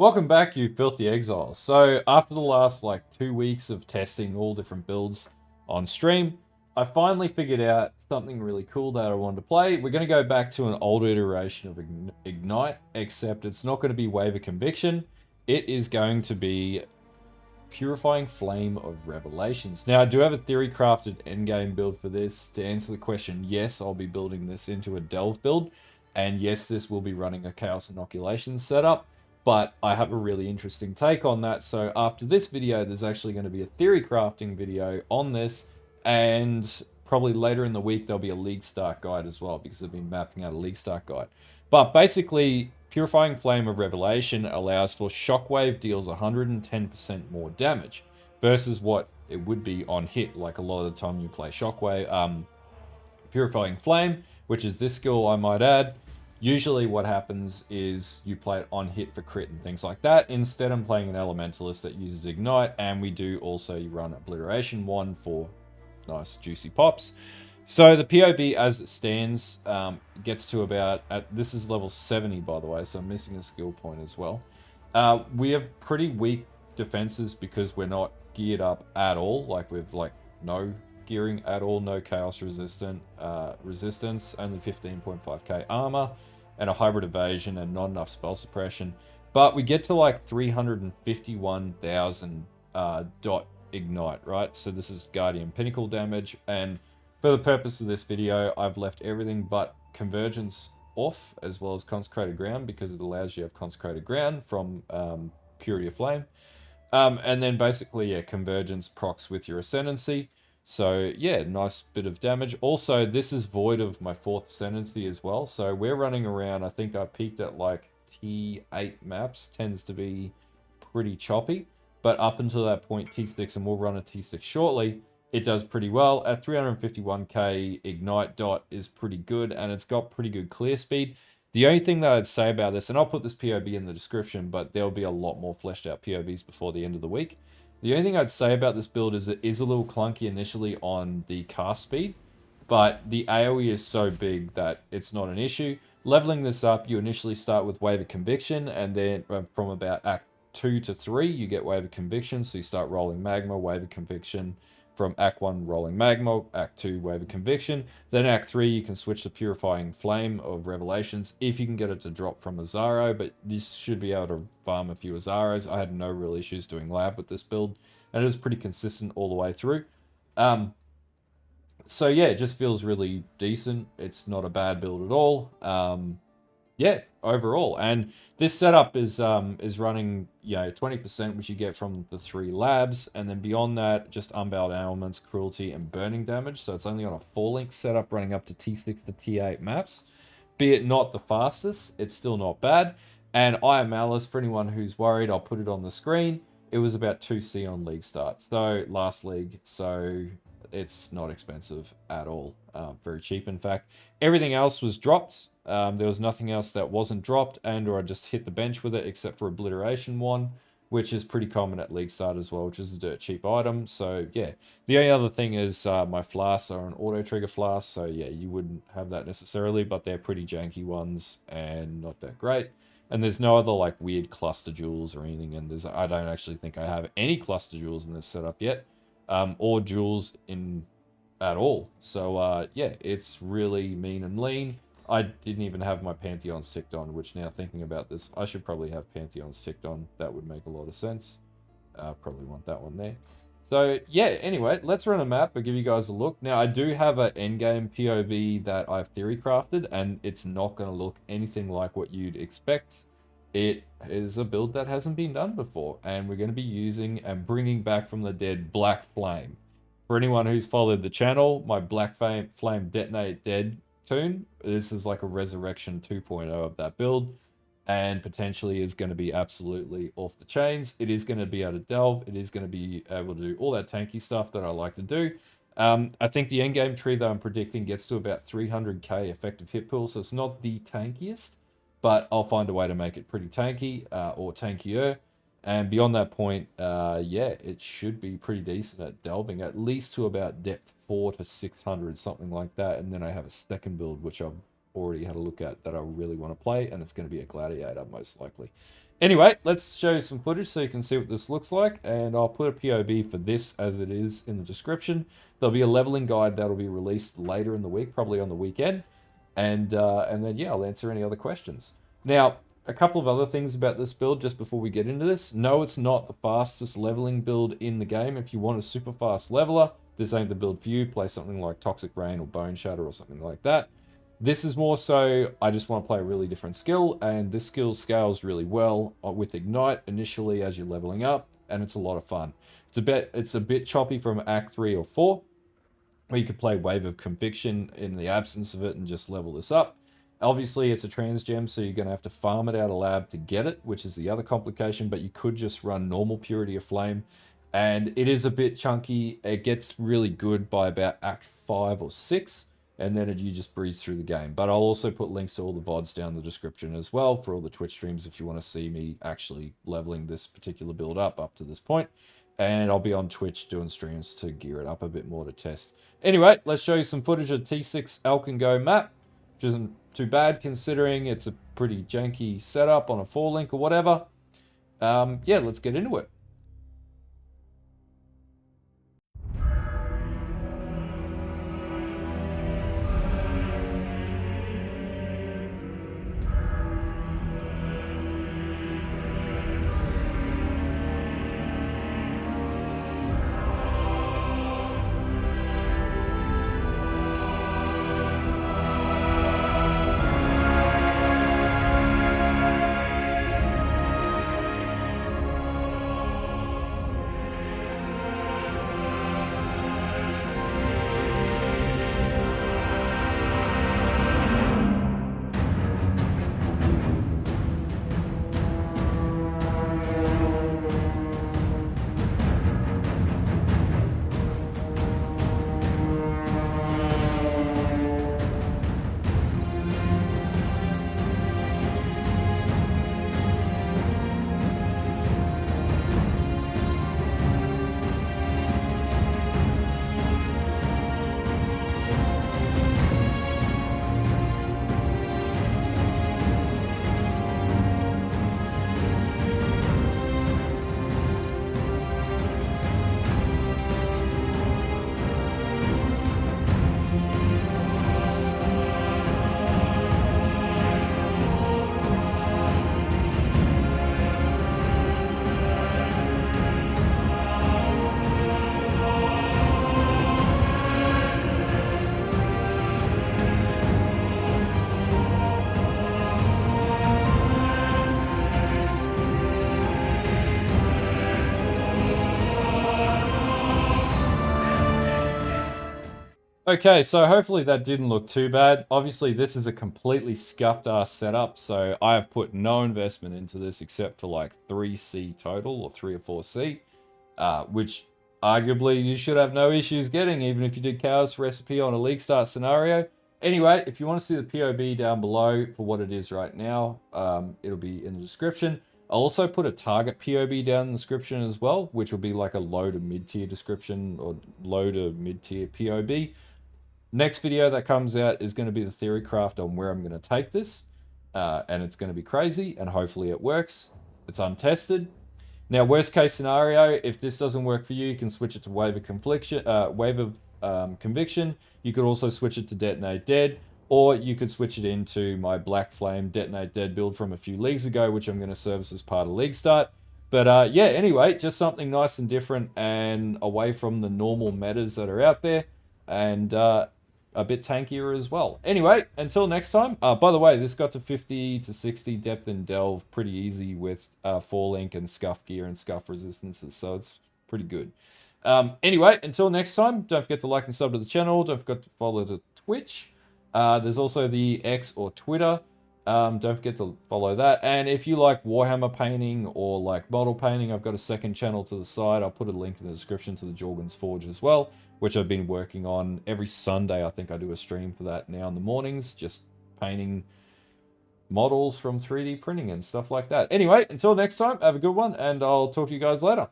Welcome back, you filthy exiles. So, after the last 2 weeks of testing all different builds on stream, I finally figured out something really cool that I wanted to play. We're going to go back to an older iteration of Ignite, except it's not going to be Wave of Conviction. It is going to be Purifying Flame of Revelations. Now, I do have a theory crafted endgame build for this. To answer the question, yes, I'll be building this into a Delve build. And yes, this will be running a Chaos Inoculation setup. But I have a really interesting take on that. So after this video, there's actually going to be a theory crafting video on this. And probably later in the week, there'll be a League Start guide as well, because I've been mapping out a League Start guide. But basically, Purifying Flame of Revelation allows for Shockwave deals 110% more damage versus what it would be on hit, like a lot of the time you play Shockwave. Purifying Flame, which is this skill I might add, usually what happens is you play it on hit for crit and things like that. Instead, I'm playing an Elementalist that uses Ignite, and we do also run Obliteration 1 for nice juicy pops. So the POB as it stands gets to about, this is level 70 by the way, so I'm missing a skill point as well. We have pretty weak defenses because we're not geared up at all, we've no gearing at all, no chaos resistance, only 15.5k armor, and a hybrid evasion and not enough spell suppression. But we get to 351,000 dot ignite, right? So this is Guardian Pinnacle damage, and for the purpose of this video, I've left everything but Convergence off, as well as Consecrated Ground, because it allows you to have Consecrated Ground from Purity of Flame. And then basically, yeah, Convergence procs with your Ascendancy. So yeah, nice bit of damage. Also, this is void of my 4th Ascendancy as well. So we're running around, I think I peaked at T8 maps, tends to be pretty choppy. But up until that point, T6, and we'll run a T6 shortly, it does pretty well. At 351k Ignite dot is pretty good, and it's got pretty good clear speed. The only thing that I'd say about this, and I'll put this POB in the description, but there'll be a lot more fleshed out POBs before the end of the week. The only thing I'd say about this build is it is a little clunky initially on the cast speed, but the AoE is so big that it's not an issue. Leveling this up, you initially start with Wave of Conviction, and then from about Act 2 to 3, you get Wave of Conviction, so you start rolling Magma, Wave of Conviction. From Act 1, rolling Magma, Act 2, Wave of Conviction. Then Act 3, you can switch to Purifying Flame of Revelations if you can get it to drop from Azaro, but this should be able to farm a few Azaros. I had no real issues doing lab with this build, and it was pretty consistent all the way through. So yeah, it just feels really decent. It's not a bad build at all. Yeah, overall, and this setup is running 20%, which you get from the 3 labs, and then beyond that, just unbound elements, cruelty, and burning damage. So it's only on a 4-link setup, running up to T6 to T8 maps. Be it not the fastest, it's still not bad. And I am Malice, for anyone who's worried, I'll put it on the screen. It was about 2C on league start, so last league, so it's not expensive at all. Very cheap, in fact. Everything else was dropped. There was nothing else that wasn't dropped, or I just hit the bench with it, except for Obliteration 1, which is pretty common at League Start as well, which is a dirt cheap item. So yeah, the only other thing is my flasks are an auto trigger flask, so yeah, you wouldn't have that necessarily, but they're pretty janky ones and not that great. And there's no other weird cluster jewels or anything, and I don't actually think I have any cluster jewels in this setup yet, or jewels in at all. So yeah, it's really mean and lean. I didn't even have my Pantheons ticked on, which now thinking about this, I should probably have Pantheons ticked on. That would make a lot of sense. Probably want that one there. So yeah, anyway, let's run a map and give you guys a look. Now, I do have an endgame POV that I've theory crafted, and it's not going to look anything like what you'd expect. It is a build that hasn't been done before, and we're going to be using and bringing back from the dead Black Flame. For anyone who's followed the channel, my Black Flame Detonate Dead tune, this is like a resurrection 2.0 of that build, and potentially is going to be absolutely off the chains. It is going to be able to delve, it is going to be able to do all that tanky stuff that I like to do. I think the endgame tree that I'm predicting gets to about 300k effective hit pool, so it's not the tankiest, but I'll find a way to make it pretty tanky, or tankier. And beyond that point, yeah, it should be pretty decent at delving, at least to about depth 4 to 600, something like that. And then I have a second build, which I've already had a look at, that I really want to play, and it's going to be a gladiator, most likely. Anyway, let's show you some footage so you can see what this looks like, and I'll put a POB for this as it is in the description. There'll be a leveling guide that'll be released later in the week, probably on the weekend, and then yeah, I'll answer any other questions. Now, a couple of other things about this build just before we get into this. No, it's not the fastest leveling build in the game. If you want a super fast leveler, this ain't the build for you. Play something like Toxic Rain or Bone Shatter or something like that. This is more so, I just want to play a really different skill, and this skill scales really well with Ignite initially as you're leveling up, and it's a lot of fun. It's a bit choppy from Act 3 or 4, where you could play Wave of Conviction in the absence of it and just level this up. Obviously, it's a trans gem, so you're going to have to farm it out of lab to get it, which is the other complication, but you could just run normal Purity of Flame, and it is a bit chunky. It gets really good by about Act 5 or 6, and then you just breeze through the game. But I'll also put links to all the VODs down in the description as well for all the Twitch streams if you want to see me actually leveling this particular build up to this point. And I'll be on Twitch doing streams to gear it up a bit more to test. Anyway, let's show you some footage of T6 Alk and Go map, which isn't too bad considering it's a pretty janky setup on a 4-link or whatever. Yeah, let's get into it. Okay, so hopefully that didn't look too bad. Obviously, this is a completely scuffed ass setup, so I have put no investment into this except for like 3C total, or 3 or 4C, which arguably you should have no issues getting, even if you did Chaos Recipe on a League Start scenario. Anyway, if you want to see the POB down below for what it is right now, it'll be in the description. I'll also put a target POB down in the description as well, which will be like a low to mid-tier description, or low to mid-tier POB. Next video that comes out is going to be the theory craft on where I'm going to take this, and it's going to be crazy, and hopefully it works. It's untested. Now, worst case scenario, if this doesn't work for you, you can switch it to Wave of Conviction. You could also switch it to Detonate Dead, or you could switch it into my Black Flame Detonate Dead build from a few leagues ago, which I'm going to service as part of League Start. But yeah, anyway, just something nice and different and away from the normal metas that are out there, and a bit tankier as well. Anyway, until next time. By the way, this got to 50 to 60 depth and delve pretty easy with 4-link and scuff gear and scuff resistances, so it's pretty good. Anyway, until next time, don't forget to like and sub to the channel. Don't forget to follow the Twitch. There's also the X or Twitter. Don't forget to follow that. And if you like Warhammer painting or like model painting, I've got a second channel to the side. I'll put a link in the description to the Jorgen's Forge as well, which I've been working on every Sunday. I think I do a stream for that now in the mornings, just painting models from 3D printing and stuff like that. Anyway, until next time, have a good one, and I'll talk to you guys later.